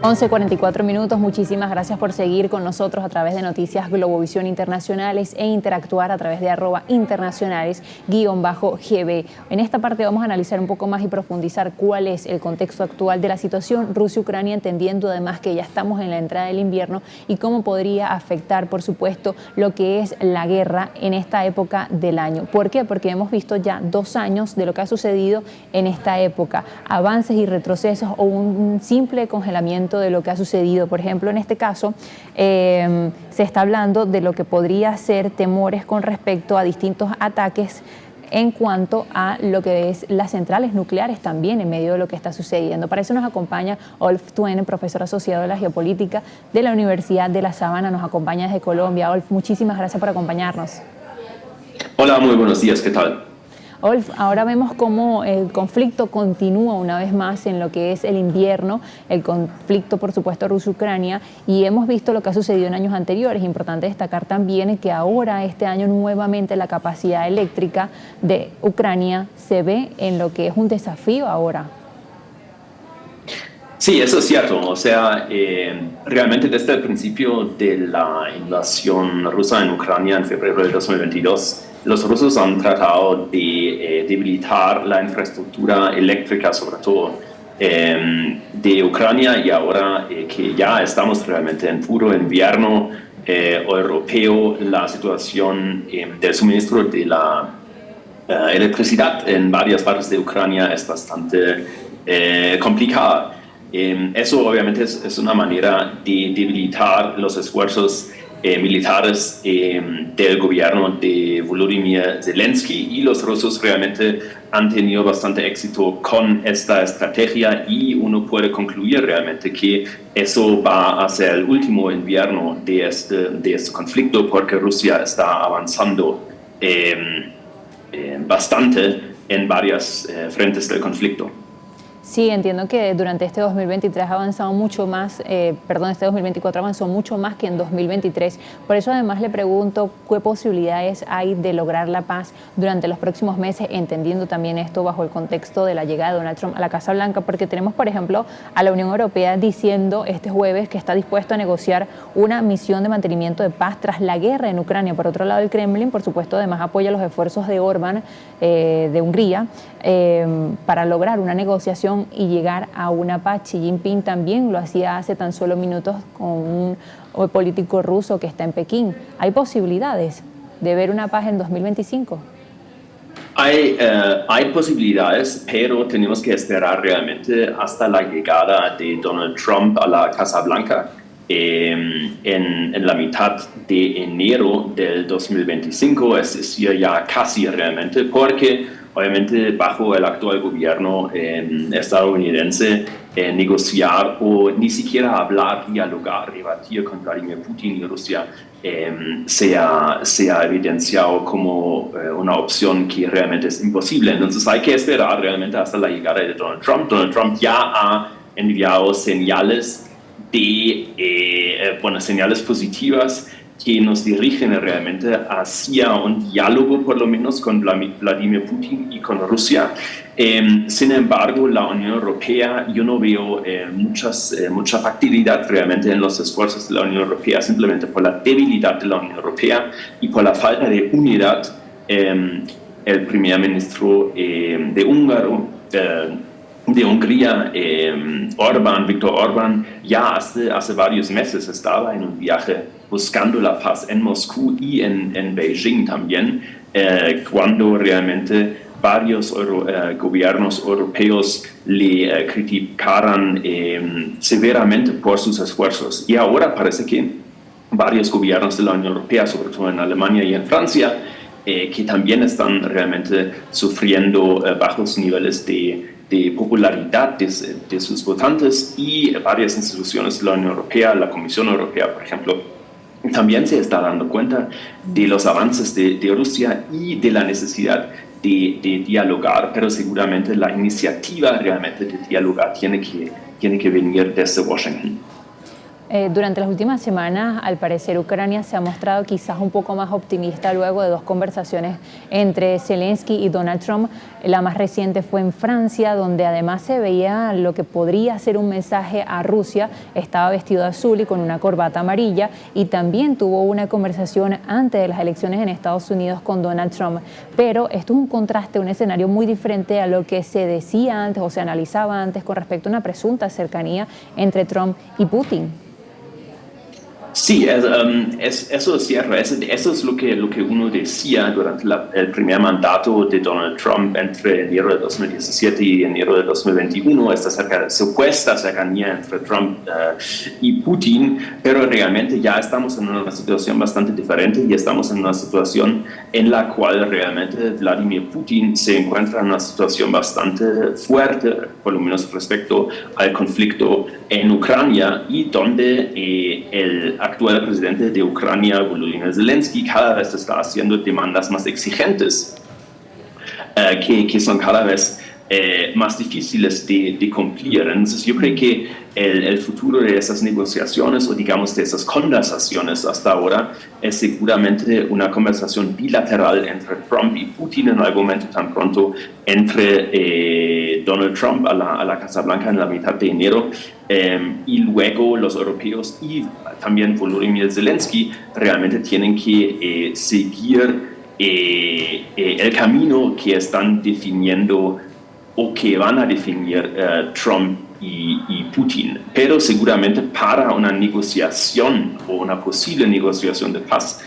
11:44 minutos. Muchísimas gracias por seguir con nosotros a través de Noticias Globovisión Internacionales e interactuar a través de @internacionales_GB. En esta parte vamos a analizar un poco más y profundizar cuál es el contexto actual de la situación Rusia-Ucrania, entendiendo además que ya estamos en la entrada del invierno y cómo podría afectar, por supuesto, lo que es la guerra en esta época del año. ¿Por qué? Porque hemos visto ya 2 años de lo que ha sucedido en esta época, avances y retrocesos o un simple congelamiento de lo que ha sucedido. Por ejemplo, en este caso se está hablando de lo que podría ser temores con respecto a distintos ataques en cuanto a lo que es las centrales nucleares también en medio de lo que está sucediendo. Para eso nos acompaña Olf Twene, profesor asociado de la geopolítica de la Universidad de La Sabana, nos acompaña desde Colombia. Olf, muchísimas gracias por acompañarnos. Hola, muy buenos días, ¿qué tal? Olf, ahora vemos cómo el conflicto continúa una vez más en lo que es el invierno, el conflicto, por supuesto, Rusia-Ucrania, y hemos visto lo que ha sucedido en años anteriores. Es importante destacar también que ahora, este año, nuevamente la capacidad eléctrica de Ucrania se ve en lo que es un desafío ahora. Sí, eso es cierto. O sea, realmente desde el principio de la invasión rusa en Ucrania en febrero de 2022, los rusos han tratado de debilitar la infraestructura eléctrica, sobre todo de Ucrania, y ahora que ya estamos realmente en puro invierno europeo, la situación del suministro de la electricidad en varias partes de Ucrania es bastante complicada. Eso obviamente es una manera de debilitar los esfuerzos militares del gobierno de Volodymyr Zelensky, y los rusos realmente han tenido bastante éxito con esta estrategia, y uno puede concluir realmente que eso va a ser el último invierno de este conflicto, porque Rusia está avanzando bastante en varias frentes del conflicto. Sí, entiendo que durante este 2023 ha avanzado mucho más, este 2024 avanzó mucho más que en 2023. Por eso además le pregunto qué posibilidades hay de lograr la paz durante los próximos meses, entendiendo también esto bajo el contexto de la llegada de Donald Trump a la Casa Blanca, porque tenemos, por ejemplo, a la Unión Europea diciendo este jueves que está dispuesto a negociar una misión de mantenimiento de paz tras la guerra en Ucrania. Por otro lado, el Kremlin, por supuesto, además apoya los esfuerzos de Orbán, de Hungría, para lograr una negociación y llegar a una paz. Xi Jinping también lo hacía hace tan solo minutos con un político ruso que está en Pekín. ¿Hay posibilidades de ver una paz en 2025? Hay posibilidades, pero tenemos que esperar realmente hasta la llegada de Donald Trump a la Casa Blanca en la mitad de enero del 2025, es decir, ya casi realmente, porque obviamente bajo el actual gobierno estadounidense, negociar o ni siquiera hablar, dialogar, debatir con Vladimir Putin y Rusia se ha evidenciado como una opción que realmente es imposible. Entonces hay que esperar realmente hasta la llegada de Donald Trump. Donald Trump ya ha enviado señales señales positivas que nos dirigen realmente hacia un diálogo, por lo menos, con Vladimir Putin y con Rusia. Sin embargo, la Unión Europea, yo no veo mucha factibilidad realmente en los esfuerzos de la Unión Europea, simplemente por la debilidad de la Unión Europea y por la falta de unidad. El primer ministro de Hungría, Viktor Orbán, ya hace varios meses estaba en un viaje buscando la paz en Moscú y en Beijing también, cuando realmente varios gobiernos europeos le criticaron severamente por sus esfuerzos. Y ahora parece que varios gobiernos de la Unión Europea, sobre todo en Alemania y en Francia, que también están realmente sufriendo bajos niveles de popularidad de sus votantes, y varias instituciones de la Unión Europea, la Comisión Europea, por ejemplo, también se está dando cuenta de los avances de Rusia y de la necesidad de dialogar, pero seguramente la iniciativa realmente de dialogar tiene que venir desde Washington. Durante las últimas semanas, al parecer, Ucrania se ha mostrado quizás un poco más optimista luego de dos conversaciones entre Zelensky y Donald Trump. La más reciente fue en Francia, donde además se veía lo que podría ser un mensaje a Rusia. Estaba vestido de azul y con una corbata amarilla, y también tuvo una conversación antes de las elecciones en Estados Unidos con Donald Trump. Pero esto es un contraste, un escenario muy diferente a lo que se decía antes o se analizaba antes con respecto a una presunta cercanía entre Trump y Putin. Sí, eso es cierto. Eso es lo que uno decía durante el primer mandato de Donald Trump entre enero de 2017 y enero de 2021, esta supuesta cercanía entre Trump y Putin, pero realmente ya estamos en una situación bastante diferente y estamos en una situación en la cual realmente Vladimir Putin se encuentra en una situación bastante fuerte, por lo menos respecto al conflicto en Ucrania, y donde el actual presidente de Ucrania, Volodymyr Zelensky, cada vez está haciendo demandas más exigentes, que son cada vez más difíciles de cumplir. Entonces yo creo que el futuro de esas negociaciones, o digamos de esas conversaciones hasta ahora, es seguramente una conversación bilateral entre Trump y Putin en algún momento tan pronto entre Donald Trump a la Casa Blanca en la mitad de enero, y luego los europeos y también Volodymyr Zelensky realmente tienen que seguir el camino que están definiendo o que van a definir Trump y Putin. Pero seguramente para una negociación o una posible negociación de paz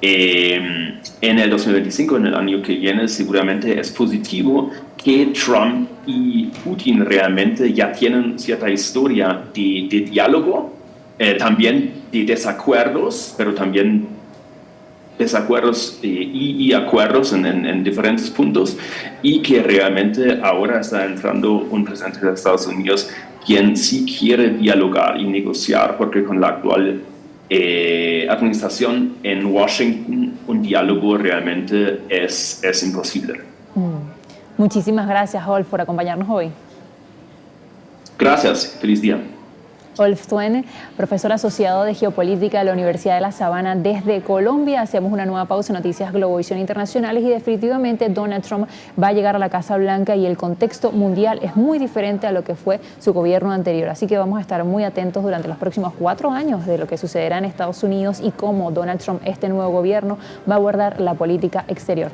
en el 2025, en el año que viene, seguramente es positivo que Trump y Putin realmente ya tienen cierta historia de diálogo, también de desacuerdos, pero también desacuerdos y acuerdos en diferentes puntos, y que realmente ahora está entrando un presidente de Estados Unidos quien sí quiere dialogar y negociar, porque con la actual administración en Washington un diálogo realmente es imposible. Muchísimas gracias, Olf, por acompañarnos hoy. Gracias, feliz día. Olf Thuen, profesor asociado de Geopolítica de la Universidad de La Sabana desde Colombia. Hacemos una nueva pausa en Noticias Globovisión Internacionales, y definitivamente Donald Trump va a llegar a la Casa Blanca y el contexto mundial es muy diferente a lo que fue su gobierno anterior. Así que vamos a estar muy atentos durante los próximos 4 años de lo que sucederá en Estados Unidos y cómo Donald Trump, este nuevo gobierno, va a abordar la política exterior.